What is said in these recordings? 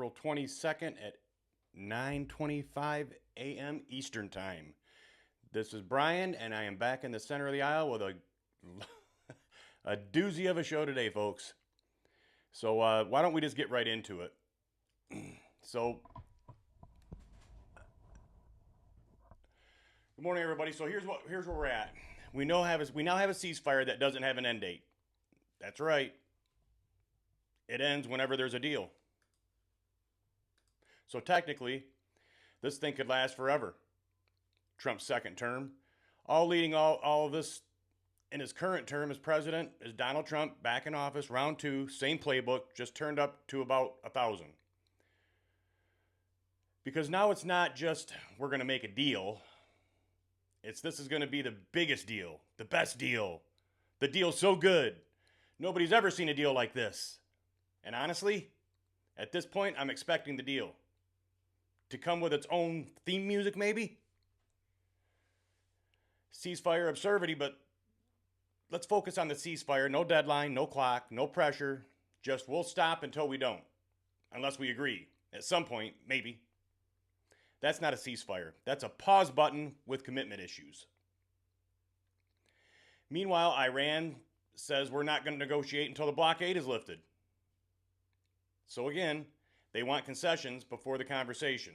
April 22nd at 9:25 a.m. Eastern Time. This is Brian, and I am back in the center of the aisle with a doozy of a show today, folks. So why don't we just get right into it? So, good morning, everybody. So here's where we're at. We now have a ceasefire that doesn't have an end date. That's right. It ends whenever there's a deal. So technically, this thing could last forever. Trump's second term, all leading all of this in his current term as president is Donald Trump back in office, round two, same playbook, just turned up to about 1,000. Because now it's not just we're going to make a deal. This is going to be the biggest deal, the best deal. The deal's so good. Nobody's ever seen a deal like this. And honestly, at this point, I'm expecting the deal to come with its own theme music, maybe? Ceasefire absurdity, but let's focus on the ceasefire. No deadline, no clock, no pressure. Just we'll stop until we don't. Unless we agree. At some point, maybe. That's not a ceasefire. That's a pause button with commitment issues. Meanwhile, Iran says we're not going to negotiate until the blockade is lifted. So again, they want concessions before the conversation.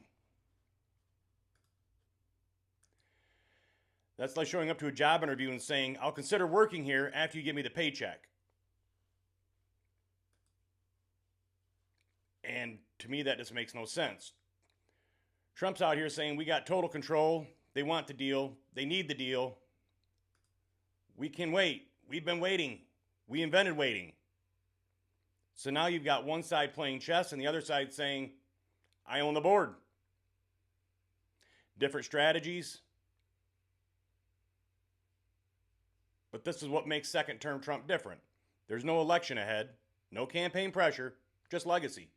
That's like showing up to a job interview and saying, I'll consider working here after you give me the paycheck. And to me, that just makes no sense. Trump's out here saying we got total control. They want the deal. They need the deal. We can wait. We've been waiting. We invented waiting. So now you've got one side playing chess and the other side saying, I own the board. Different strategies. But this is what makes second term Trump different. There's no election ahead, no campaign pressure, just legacy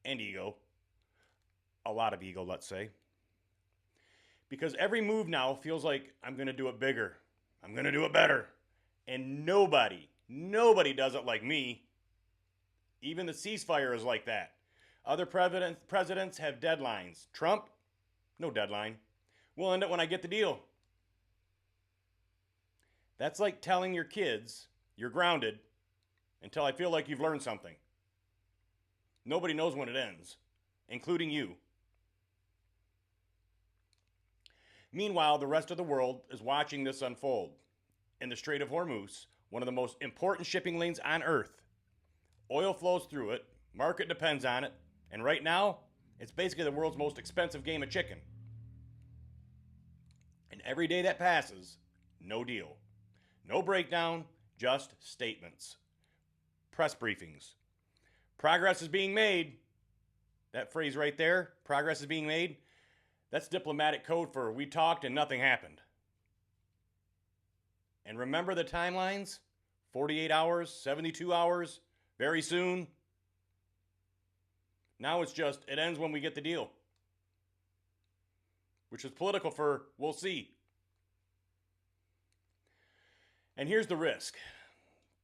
and ego. A lot of ego, let's say. Because every move now feels like I'm going to do it bigger. I'm going to do it better. And nobody does it like me. Even the ceasefire is like that. Other presidents have deadlines. Trump, no deadline. We'll end it when I get the deal. That's like telling your kids you're grounded until I feel like you've learned something. Nobody knows when it ends, including you. Meanwhile, the rest of the world is watching this unfold. In the Strait of Hormuz, one of the most important shipping lanes on Earth, oil flows through it, market depends on it, and right now, it's basically the world's most expensive game of chicken. And every day that passes, no deal. No breakdown, just statements. Press briefings. Progress is being made. That phrase right there, progress is being made, that's diplomatic code for we talked and nothing happened. And remember the timelines? 48 hours, 72 hours, very soon. Now it's just, it ends when we get the deal. Which is political for we'll see. And here's the risk.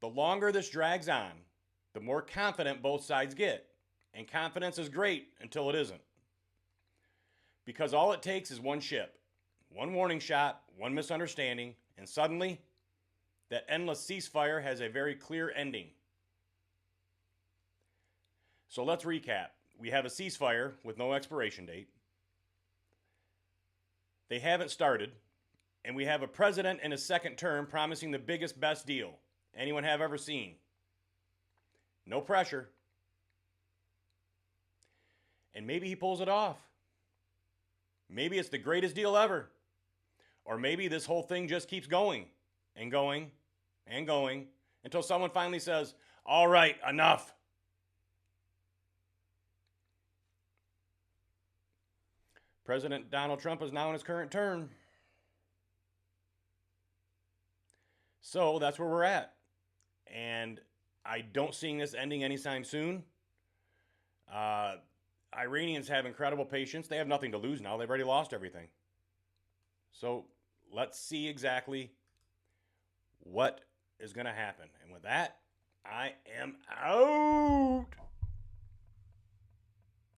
The longer this drags on, the more confident both sides get. And confidence is great until it isn't. Because all it takes is one ship, one warning shot, one misunderstanding, and suddenly, that endless ceasefire has a very clear ending. So let's recap. We have a ceasefire with no expiration date. They haven't started. And we have a president in his second term promising the biggest, best deal anyone have ever seen. No pressure. And maybe he pulls it off. Maybe it's the greatest deal ever. Or maybe this whole thing just keeps going and going and going until someone finally says, all right, enough. President Donald Trump is now in his current term. So that's where we're at. And I don't see this ending anytime soon. Iranians have incredible patience. They have nothing to lose now. They've already lost everything. So let's see exactly what is going to happen. And with that,